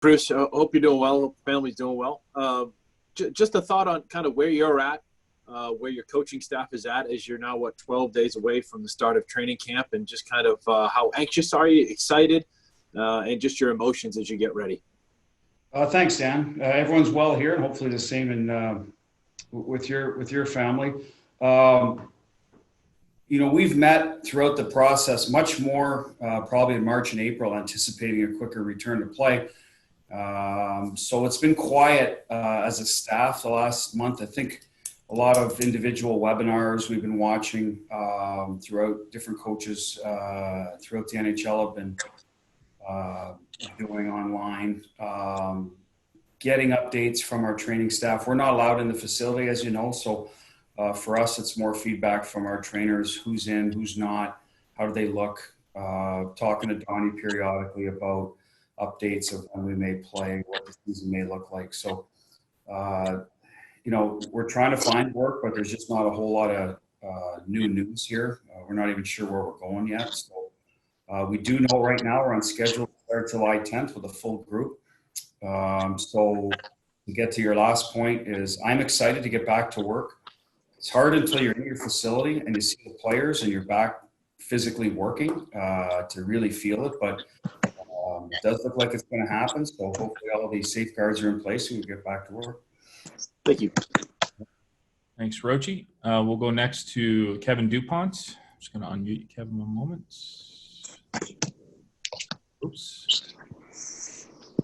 Bruce, I hope you're doing well. Hope the family's doing well. Just a thought on kind of where you're at, where your coaching staff is at, as you're now, 12 days away from the start of training camp, and just kind of how anxious are you, excited, and just your emotions as you get ready. Thanks, Dan. Everyone's well here, and hopefully the same in with your family. We've met throughout the process much more, probably in March and April, anticipating a quicker return to play. So it's been quiet as a staff the last month. I think a lot of individual webinars we've been watching throughout different coaches throughout the NHL have been doing online, getting updates from our training staff. We're not allowed in the facility, as you know, so for us, it's more feedback from our trainers, who's in, who's not, how do they look, talking to Donnie periodically about updates of when we may play, what the season may look like. So, we're trying to find work, but there's just not a whole lot of new news here. We're not even sure where we're going yet. So we do know right now we're on schedule to start July 10th with a full group. So to get to your last point is I'm excited to get back to work. It's hard until you're in your facility and you see the players and you're back physically working to really feel it. But it does look like it's going to happen. So hopefully all of these safeguards are in place and we get back to work. Thank you. Thanks, Rochi. We'll go next to Kevin DuPont. I'm just going to unmute you, Kevin, one moment. Oops.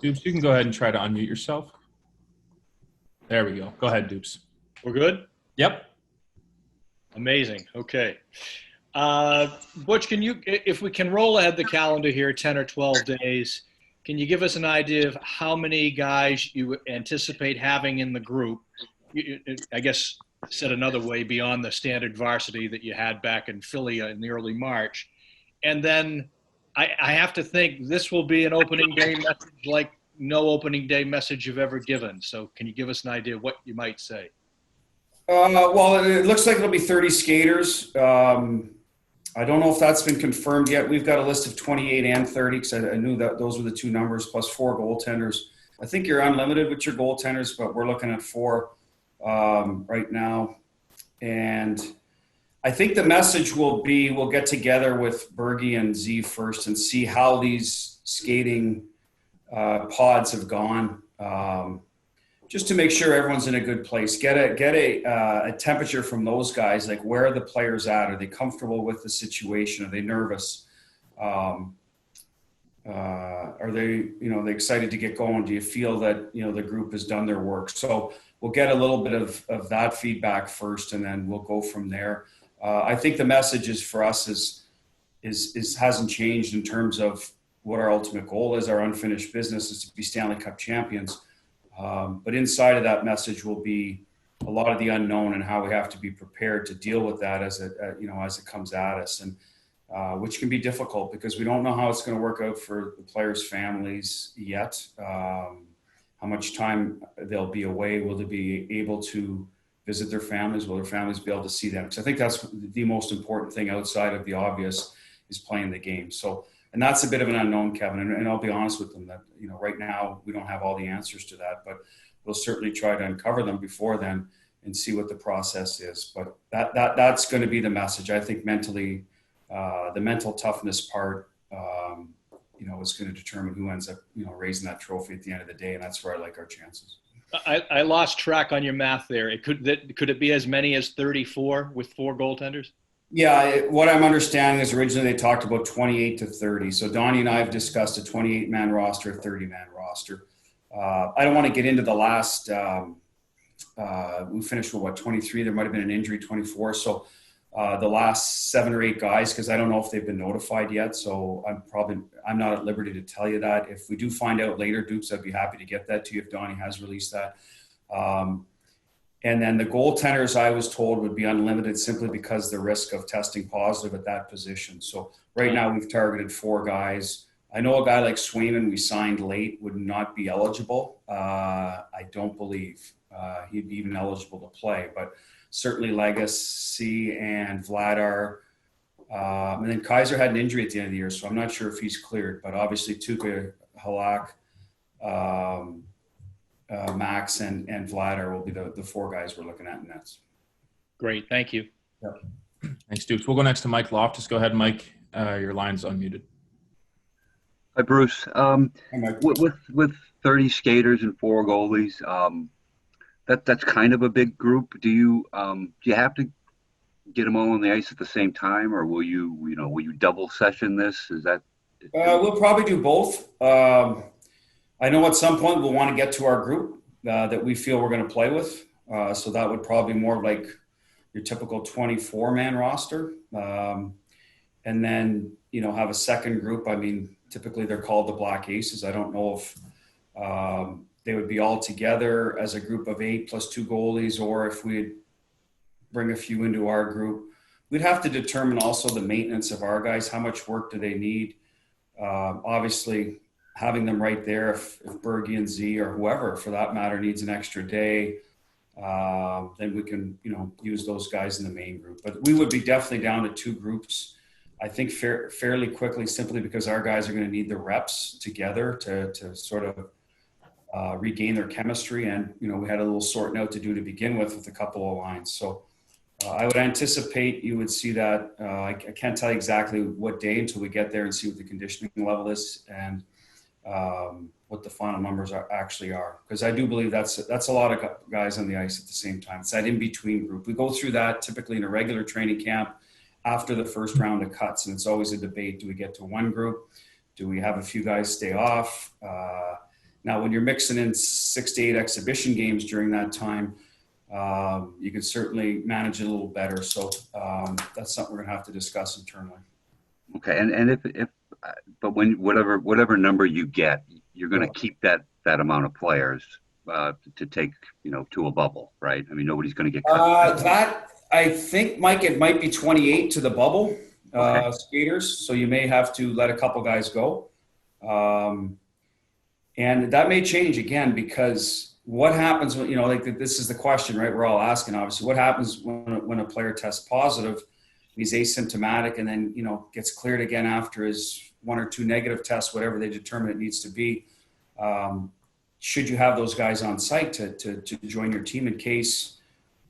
Dupes, you can go ahead and try to unmute yourself. There we go. Go ahead, Dupes. We're good? Yep. Amazing. Okay. Butch, if we can roll ahead the calendar here 10 or 12 days, can you give us an idea of how many guys you anticipate having in the group? I guess, said another way, beyond the standard varsity that you had back in Philly in the early March. And then I have to think this will be an opening day message like no opening day message you've ever given. So can you give us an idea of what you might say? Well, it looks like it'll be 30 skaters. I don't know if that's been confirmed yet. We've got a list of 28 and 30 because I knew that those were the two numbers, plus 4 goaltenders. I think you're unlimited with your goaltenders, but we're looking at 4 right now. And I think the message will be we'll get together with Bergie and Z first and see how these skating pods have gone. Just to make sure everyone's in a good place, get a temperature from those guys. Like, where are the players at? Are they comfortable with the situation? Are they nervous? Are they, they excited to get going? Do you feel that, the group has done their work? So we'll get a little bit of that feedback first, and then we'll go from there. I think the message is for us is hasn't changed in terms of what our ultimate goal is. Our unfinished business is to be Stanley Cup champions. But inside of that message will be a lot of the unknown and how we have to be prepared to deal with that as it comes at us, and which can be difficult because we don't know how it's going to work out for the players' families yet. How much time they'll be away? Will they be able to visit their families? Will their families be able to see them? Because I think that's the most important thing outside of the obvious is playing the game. So. And that's a bit of an unknown, Kevin. And I'll be honest with them that, right now we don't have all the answers to that, but we'll certainly try to uncover them before then and see what the process is. But that's going to be the message. I think mentally, the mental toughness part, is going to determine who ends up, raising that trophy at the end of the day. And that's where I like our chances. I lost track on your math there. Could it be as many as 34 with 4 goaltenders? Yeah, what I'm understanding is originally they talked about 28 to 30. So Donnie and I have discussed a 28-man roster, a 30-man roster. I don't want to get into the last, we finished with 23? There might have been an injury, 24. So the last 7 or 8 guys, because I don't know if they've been notified yet. So I'm not at liberty to tell you that. If we do find out later, Dukes, I'd be happy to get that to you if Donnie has released that. And then the goaltenders, I was told, would be unlimited simply because the risk of testing positive at that position. So right now we've targeted 4 guys. I know a guy like Swayman we signed late would not be eligible. I don't believe he'd be even eligible to play, but certainly Legacy and Vladar. And then Kaiser had an injury at the end of the year, so I'm not sure if he's cleared, but obviously Tuukka, Halak, Max and Vladar will be the four guys we're looking at in nets. Great. Thank you. Yep. Thanks, Dukes. We'll go next to Mike Loftus. Go ahead, Mike. Your line's unmuted. Hi, Bruce. Hi, Mike. With 30 skaters and 4 goalies, that's kind of a big group. Do you have to get them all on the ice at the same time, or will you double session this? Is that? We'll probably do both. I know at some point we'll want to get to our group that we feel we're going to play with. So that would probably be more like your typical 24-man roster. And then, have a second group. I mean, typically they're called the Black Aces. I don't know if they would be all together as a group of 8 plus 2 goalies, or if we'd bring a few into our group. We'd have to determine also the maintenance of our guys. How much work do they need? Obviously, having them right there, if Bergie and Z or whoever, for that matter, needs an extra day, then we can, use those guys in the main group. But we would be definitely down to 2 groups, I think, fairly quickly, simply because our guys are going to need the reps together to sort of regain their chemistry. And, we had a little sorting out to do to begin with a couple of lines. So I would anticipate you would see that. I can't tell you exactly what day until we get there and see what the conditioning level is and what the final numbers actually are. Because I do believe that's a lot of guys on the ice at the same time. It's that in-between group. We go through that typically in a regular training camp after the first round of cuts. And it's always a debate. Do we get to one group? Do we have a few guys stay off? Now, when you're mixing in 6 to 8 exhibition games during that time, you can certainly manage it a little better. So that's something we're going to have to discuss internally. Okay. And if but when whatever number you get, you're going to keep that amount of players to take, to a bubble, right? I mean, nobody's going to get cut. That, I think, Mike, it might be 28 to the bubble skaters. So you may have to let a couple guys go. And that may change again, because what happens when, this is the question, right? We're all asking, obviously, what happens when a player tests positive, he's asymptomatic, and then, gets cleared again after his 1 or 2 negative tests, whatever they determine it needs to be. Should you have those guys on site to join your team in case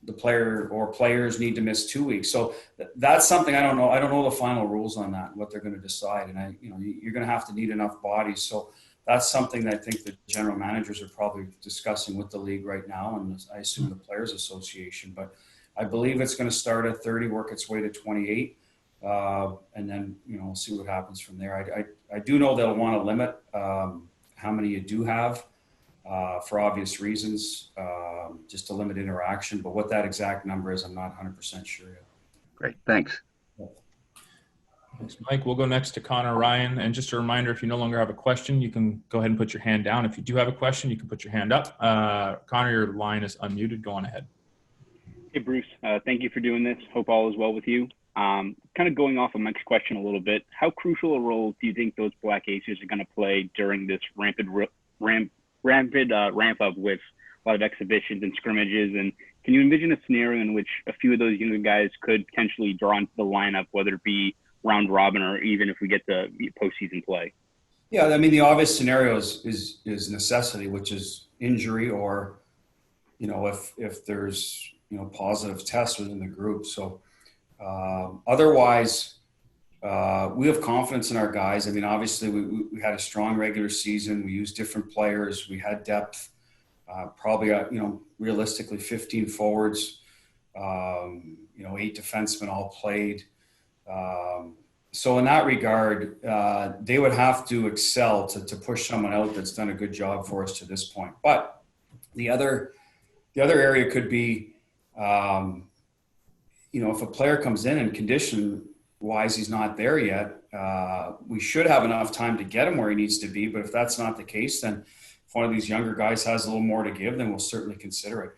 the player or players need to miss 2 weeks? So that's something I don't know. I don't know the final rules on that, what they're going to decide. And you're going to have to need enough bodies. So that's something that I think the general managers are probably discussing with the league right now, and I assume the Players Association. But I believe it's going to start at 30, work its way to 28, and then we'll see what happens from there. I do know they'll want to limit how many you do have for obvious reasons, just to limit interaction. But what that exact number is, I'm not 100% sure yet. Great, thanks. Thanks, Mike. We'll go next to Connor Ryan. And just a reminder, if you no longer have a question, you can go ahead and put your hand down. If you do have a question, you can put your hand up. Connor, your line is unmuted. Go on ahead. Hey, Bruce. Thank you for doing this. Hope all is well with you. Kind of going off of Mike's question a little bit, how crucial a role do you think those Black Aces are going to play during this rampant ramp up with a lot of exhibitions and scrimmages? And can you envision a scenario in which a few of those younger guys could potentially draw into the lineup, whether it be round robin or even if we get the postseason play? Yeah, I mean, the obvious scenario is necessity, which is injury, or if there's positive tests within the group. So otherwise, we have confidence in our guys. I mean, obviously, we had a strong regular season. We used different players. We had depth. Probably realistically 15 forwards. 8 defensemen all played. So in that regard, they would have to excel to push someone out that's done a good job for us to this point. But the other area could be, if a player comes in and condition-wise he's not there yet, we should have enough time to get him where he needs to be. But if that's not the case, then if one of these younger guys has a little more to give, then we'll certainly consider it.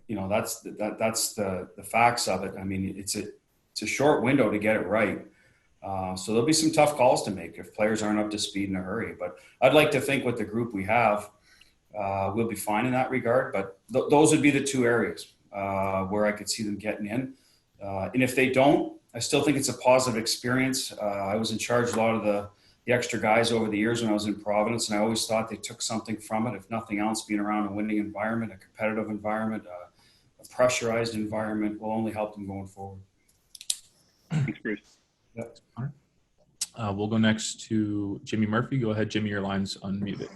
That's the facts of it. I mean, it's a short window to get it right. So there'll be some tough calls to make if players aren't up to speed in a hurry. But I'd like to think with the group we have, we'll be fine in that regard. But those would be the 2 areas where I could see them getting in. And if they don't, I still think it's a positive experience. I was in charge of a lot of the extra guys over the years when I was in Providence, and I always thought they took something from it, if nothing else. Being around a winning environment, a competitive environment, a pressurized environment will only help them going forward. Thanks, Bruce. Yep. We'll go next to Jimmy Murphy. Go ahead, Jimmy. Your line's unmuted.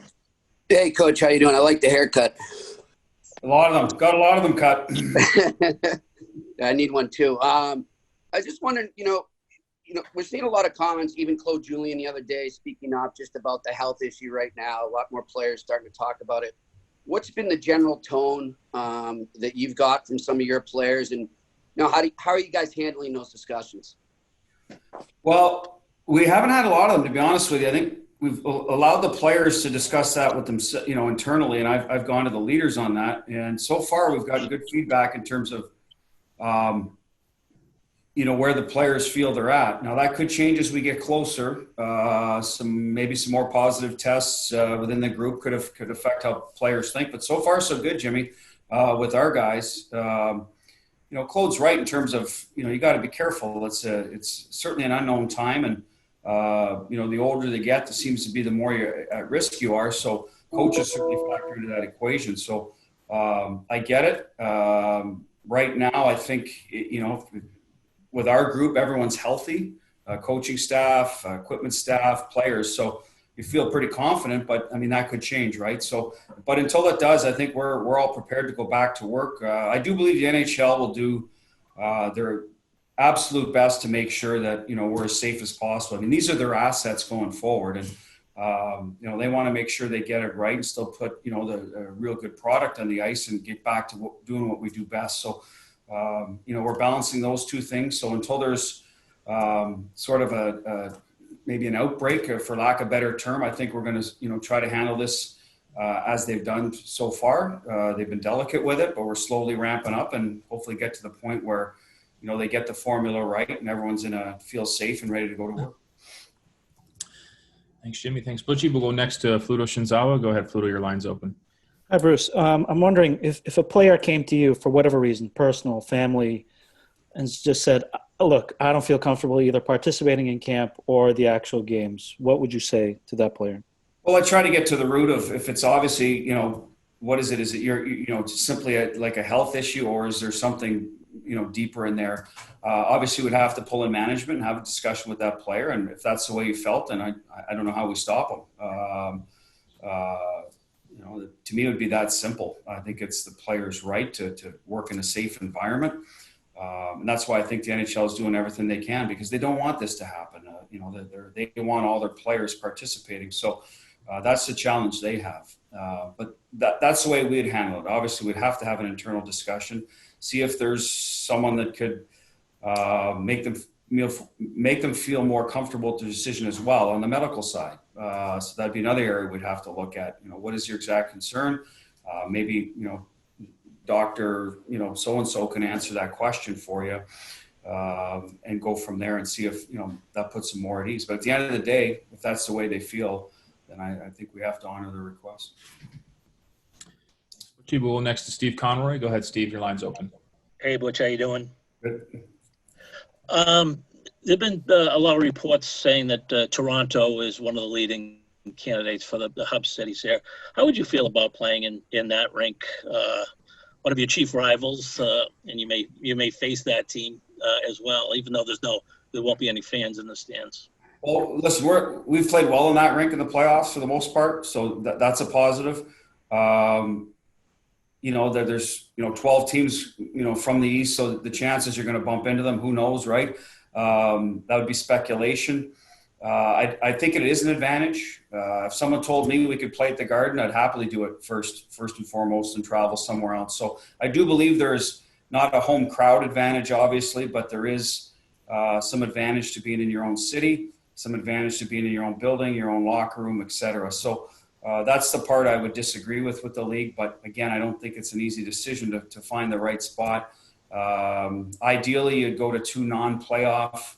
Hey, Coach. How you doing? I like the haircut. A lot of them. Got a lot of them cut. I need one too. I was just wondering, we're seeing a lot of comments, even Claude Julien the other day speaking up just about the health issue right now. A lot more players starting to talk about it. What's been the general tone that you've got from some of your players, and how are you guys handling those discussions? Well, we haven't had a lot of them, to be honest with you. I think we've allowed the players to discuss that with them, internally, and I've gone to the leaders on that. And so far, we've gotten good feedback in terms of, where the players feel they're at. Now that could change as we get closer. Maybe some more positive tests within the group could affect how players think. But so far, so good, Jimmy, with our guys. Claude's right in terms of, you got to be careful. It's certainly an unknown time, and the older they get, it seems to be the more at risk you are. So coaches certainly factor into that equation. So I get it. Right now, I think, with our group, everyone's healthy, coaching staff, equipment staff, players. So you feel pretty confident, but I mean, that could change, right? So, but until it does, I think we're all prepared to go back to work. I do believe the NHL will do their absolute best to make sure that, we're as safe as possible. I mean, these are their assets going forward, and, they want to make sure they get it right and still put, the real good product on the ice and get back to doing what we do best. So, we're balancing those two things. So until there's sort of maybe an outbreak, for lack of a better term, I think we're going to, try to handle this as they've done so far. They've been delicate with it, but we're slowly ramping up and hopefully get to the point where, they get the formula right and everyone's feels safe and ready to go to work. Thanks, Jimmy. Thanks, Butchie. We'll go next to Fluto Shinzawa. Go ahead, Fluto. Your line's open. Hi, Bruce. I'm wondering if a player came to you for whatever reason, personal, family, and just said, look, I don't feel comfortable either participating in camp or the actual games, what would you say to that player? Well, I try to get to the root of, if it's obviously, what is it? Is it simply like a health issue, or is there something, deeper in there? Obviously we'd have to pull in management and have a discussion with that player. And if that's the way you felt, then I don't know how we stop them. To me, it would be that simple. I think it's the player's right to work in a safe environment. And that's why I think the NHL is doing everything they can, because they don't want this to happen. They want all their players participating. So that's the challenge they have. But that's the way we'd handle it. Obviously, we'd have to have an internal discussion, see if there's someone that could make them feel more comfortable with the decision as well on the medical side. So that'd be another area we'd have to look at. What is your exact concern? Maybe, doctor, so-and-so can answer that question for you, and go from there and see if, that puts them more at ease. But at the end of the day, if that's the way they feel, then I think we have to honor their request. We'll go next to Steve Conroy. Go ahead, Steve. Your line's open. Hey, Butch. How you doing? Good. There have been a lot of reports saying that Toronto is one of the leading candidates for the hub cities here. How would you feel about playing in that rink? One of your chief rivals, and you may face that team as well, even though there won't be any fans in the stands. Well, listen, we've played well in that rink in the playoffs for the most part, so that's a positive. There's 12 teams from the East, so the chances you're going to bump into them, who knows, right? That would be speculation. I think it is an advantage. If someone told me we could play at the Garden, I'd happily do it first and foremost, and travel somewhere else. So I do believe there's not a home crowd advantage, obviously, but there is some advantage to being in your own city, some advantage to being in your own building, your own locker room, etc. So that's the part I would disagree with the league. But again, I don't think it's an easy decision to find the right spot. Ideally, you'd go to 2 non-playoff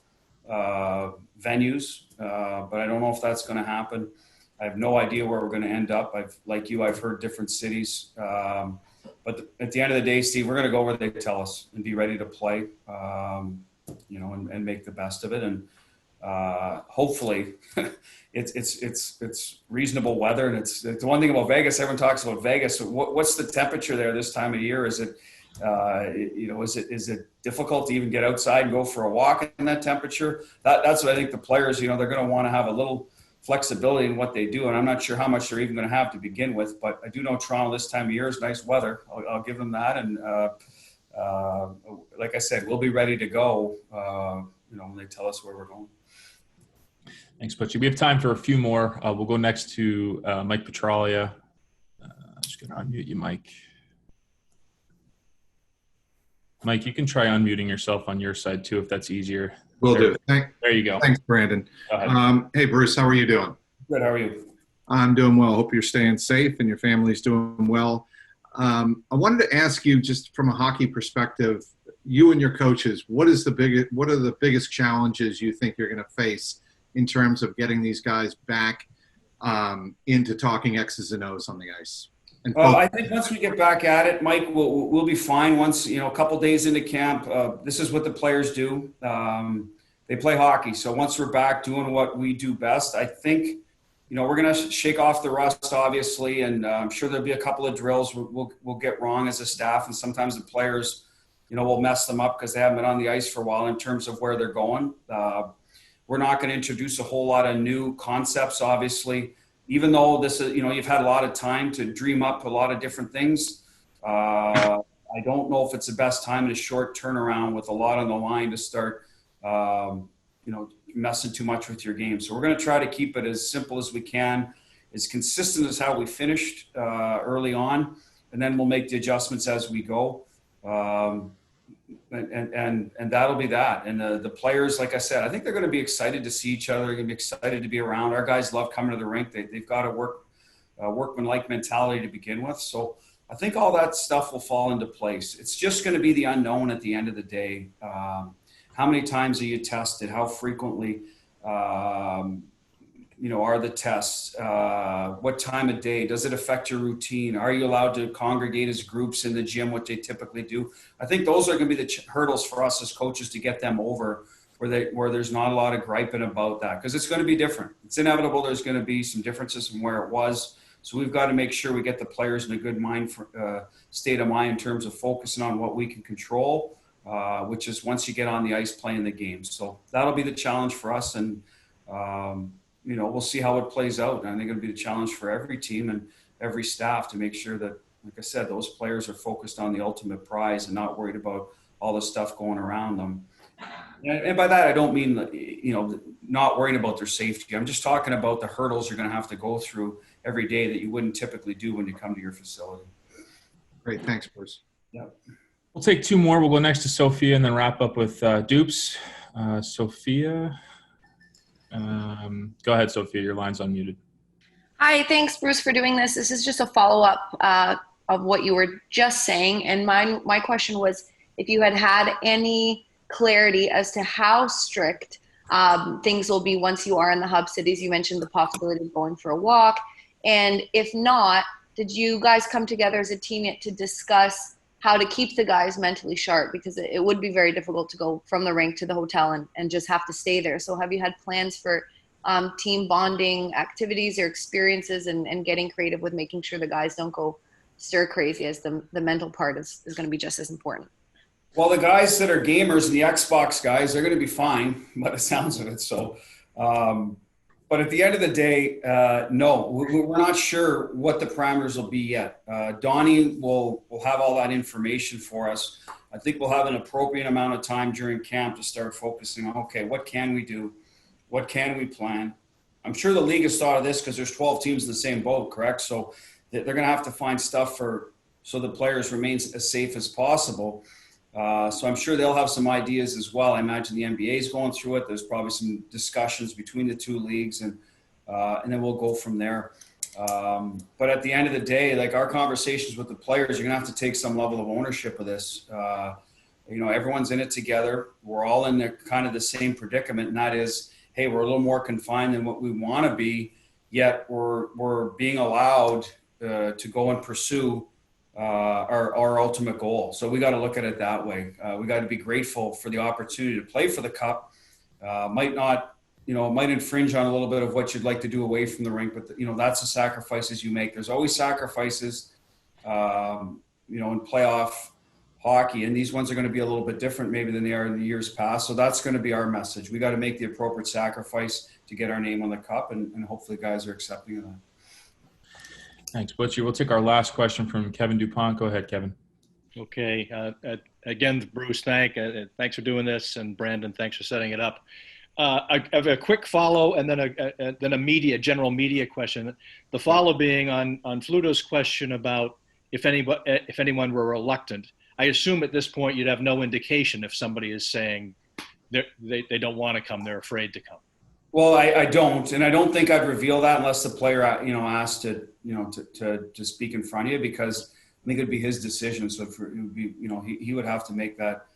venues, but I don't know if that's going to happen. I have no idea where we're going to end up. I've heard different cities. But at the end of the day, Steve, we're going to go where they tell us and be ready to play, and make the best of it. And hopefully it's reasonable weather. And it's the one thing about Vegas. Everyone talks about Vegas. What's the temperature there this time of year? Is it is it difficult to even get outside and go for a walk in that temperature? That's what I think the players, they're going to want to have a little flexibility in what they do. And I'm not sure how much they're even going to have to begin with, but I do know Toronto this time of year is nice weather. I'll give them that. And like I said, we'll be ready to go, when they tell us where we're going. Thanks, Butchie. We have time for a few more. We'll go next to Mike Petralia. Just going to unmute you, Mike. Mike, you can try unmuting yourself on your side too, if that's easier. Will do. There you go. Thanks, Brandon. Hey, Bruce, how are you doing? Good. How are you? I'm doing well. Hope you're staying safe and your family's doing well. I wanted to ask you, just from a hockey perspective, you and your coaches, what are the biggest challenges you think you're going to face in terms of getting these guys back into talking X's and O's on the ice? I think once we get back at it, Mike, we'll be fine. Once, a couple days into camp, this is what the players do. They play hockey. So once we're back doing what we do best, I think, we're going to shake off the rust, obviously. And I'm sure there'll be a couple of drills we'll get wrong as a staff. And sometimes the players, will mess them up because they haven't been on the ice for a while in terms of where they're going. We're not going to introduce a whole lot of new concepts, obviously. Even though this is, you've had a lot of time to dream up a lot of different things, I don't know if it's the best time in a short turnaround with a lot on the line to start, messing too much with your game. So we're going to try to keep it as simple as we can, as consistent as how we finished early on, and then we'll make the adjustments as we go. And that'll be that. And the players, like I said, I think they're going to be excited to see each other. They're going to be excited to be around. Our guys love coming to the rink. They've got a workman-like mentality to begin with. So I think all that stuff will fall into place. It's just going to be the unknown at the end of the day. How many times are you tested? How frequently, are the tests? What time of day? Does it affect your routine? Are you allowed to congregate as groups in the gym, what they typically do? I think those are going to be the hurdles for us as coaches to get them over, where there's not a lot of griping about that, because it's going to be different. It's inevitable. There's going to be some differences from where it was. So we've got to make sure we get the players in a good state of mind in terms of focusing on what we can control, which is once you get on the ice playing the game. So that'll be the challenge for us. And, we'll see how it plays out. And I think it'll be the challenge for every team and every staff to make sure that, like I said, those players are focused on the ultimate prize and not worried about all the stuff going around them. And by that, I don't mean, not worrying about their safety. I'm just talking about the hurdles you're going to have to go through every day that you wouldn't typically do when you come to your facility. Great. Thanks, Bruce. Yeah. We'll take two more. We'll go next to Sophia and then wrap up with Dupes. Sophia. Go ahead, Sophia. Your line's unmuted. Hi, thanks, Bruce, for doing this. This is just a follow-up of what you were just saying. And my question was if you had any clarity as to how strict things will be once you are in the hub cities. You mentioned the possibility of going for a walk. And if not, did you guys come together as a team yet to discuss how to keep the guys mentally sharp? Because it would be very difficult to go from the rink to the hotel and just have to stay there. So have you had plans for team bonding activities or experiences and getting creative with making sure the guys don't go stir crazy, as the mental part is going to be just as important? Well, the guys that are gamers and the Xbox guys, they're going to be fine by the sounds of it. So, but at the end of the day, no, we're not sure what the parameters will be yet. Donnie will have all that information for us. I think we'll have an appropriate amount of time during camp to start focusing on, okay, what can we do? What can we plan? I'm sure the league has thought of this because there's 12 teams in the same boat, correct? So they're going to have to find stuff so the players remain as safe as possible. So I'm sure they'll have some ideas as well. I imagine the NBA is going through it. There's probably some discussions between the two leagues, and then we'll go from there. But at the end of the day, like our conversations with the players, you're going to have to take some level of ownership of this. Everyone's in it together. We're all in kind of the same predicament, and that is, hey, we're a little more confined than what we want to be, yet we're being allowed to go and pursue our ultimate goal. So we got to look at it that way. We got to be grateful for the opportunity to play for the cup. Might not you know, it might infringe on a little bit of what you'd like to do away from the rink, but you know, that's the sacrifices you make. There's always sacrifices, you know, in playoff hockey, and these ones are going to be a little bit different maybe than they are in the years past. So that's going to be our message. We got to make the appropriate sacrifice to get our name on the cup, and hopefully guys are accepting of that. Thanks, Butchie. We'll take our last question from Kevin Dupont. Go ahead, Kevin. Okay. Again, Bruce, thanks for doing this, and Brandon, thanks for setting it up. I have a quick follow, and then a general media question. The follow being on Fluto's question about if anyone were reluctant. I assume at this point you'd have no indication if somebody is saying they don't want to come, they're afraid to come. Well, I don't, and I don't think I'd reveal that unless the player, you know, asked to, you know, to speak in front of you, because I think it'd be his decision. So it would be, you know, he would have to make that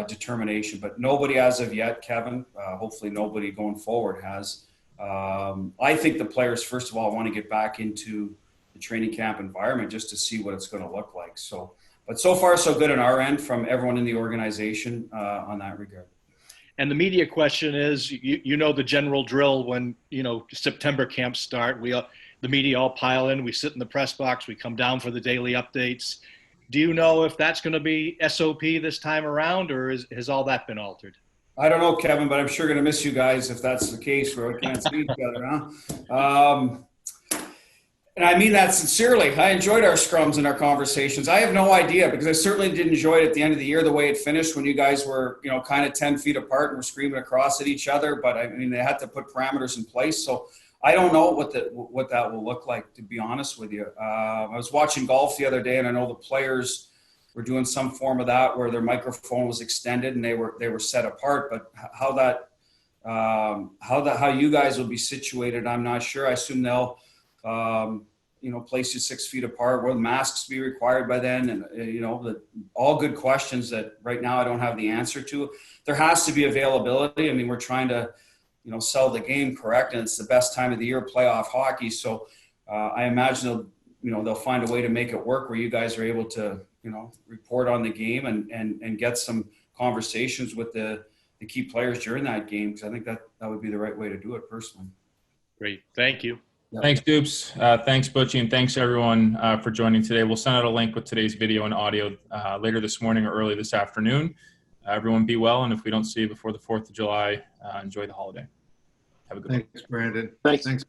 determination. But nobody as of yet, Kevin. Hopefully, nobody going forward has. I think the players, first of all, want to get back into the training camp environment just to see what it's going to look like. So, but so far, so good on our end from everyone in the organization on that regard. And the media question is, you know the general drill when, you know, September camps start. The media all pile in. We sit in the press box. We come down for the daily updates. Do you know if that's going to be SOP this time around, or has all that been altered? I don't know, Kevin, but I'm sure going to miss you guys if that's the case where we can't see each other, huh? And I mean that sincerely. I enjoyed our scrums and our conversations. I have no idea, because I certainly did enjoy it at the end of the year, the way it finished when you guys were, you know, kind of 10 feet apart and were screaming across at each other. But I mean, they had to put parameters in place. So I don't know what that will look like, to be honest with you. I was watching golf the other day, and I know the players were doing some form of that where their microphone was extended and they were set apart. But how you guys will be situated, I'm not sure. I assume they'll you know, place you 6 feet apart. Will masks be required by then? And you know, all good questions that right now I don't have the answer to. There has to be availability. I mean, we're trying to, you know, sell the game, correct? And it's the best time of the year, playoff hockey. So I imagine they'll find a way to make it work where you guys are able to, you know, report on the game and get some conversations with the key players during that game, because I think that would be the right way to do it personally. Great. Thank you. Yeah. Thanks, Dupes. Thanks, Butchie, and thanks, everyone, for joining today. We'll send out a link with today's video and audio later this morning or early this afternoon. Everyone be well, and if we don't see you before the 4th of July, enjoy the holiday. Have a good one. Thanks, Brandon. Thanks.